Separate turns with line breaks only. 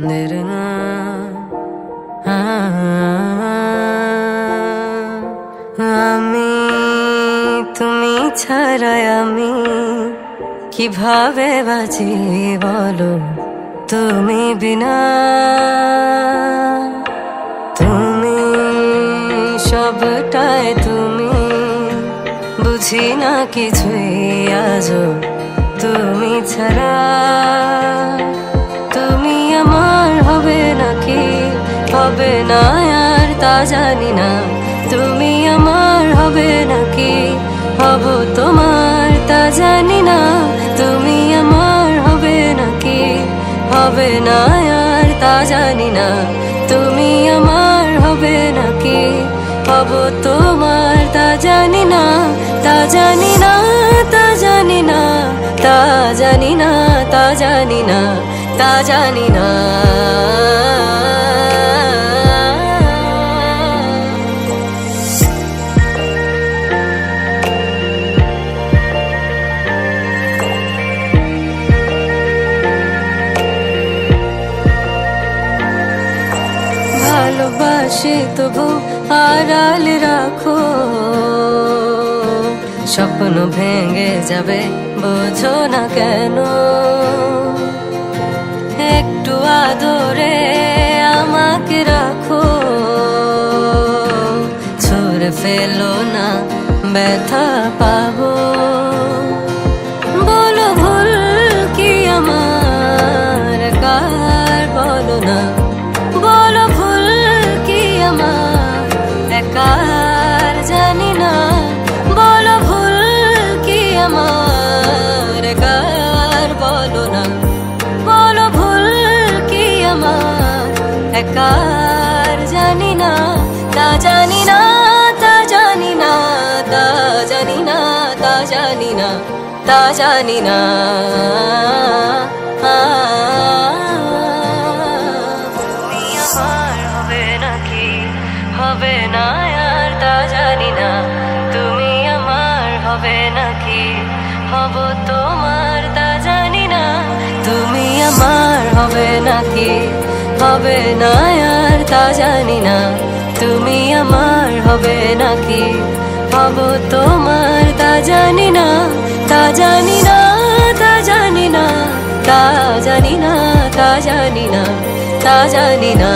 নিরনা আমি তুমি ছাড়া আমি কিভাবে বাঁচি বলো তুমি বিনা তুমি সবটাই তুমি বুঝি না কিছুই আজও তুমি ছাড়া তুমি আমার হবে নাকি হবে না আর তা জানি না তুমি আমার হবে নাকি হব তোমার তা জানি না তুমি আমার হবে নাকি হবে না আর তা জানি না তুমি আমার হবে নাকি হব তোমার তা জানি না তা জানি না তা জানি না তা জানি না তা জানি না তা জানি না ভালোবাসি তবু আড়াল রাখো স্বপ্ন ভেঙে যাবে বোঝো না কেন একটু আদরে আমাকে রাখো ছুঁড়ে ফেলো না ব্যথা পাবো বলো ভুল কি আমার কার বলো না বলো ভুল কি আমার একার জানি না বলো ভুল কি আমার একার বলো না বলো ভুল কি আমার একার জানি না তা জানি না তা জানি না তা জানি না তা জানি না তা জানি না হবে না আর তা জানি না তুমি আমার হবে নাকি হব তোমার তা জানি না তুমি আমার হবে নাকি হবে না আর তা জানি না তুমি আমার হবে নাকি হব তোমার তা জানি না তা জানি না তা জানি না তা জানি না তা জানি না তা জানি না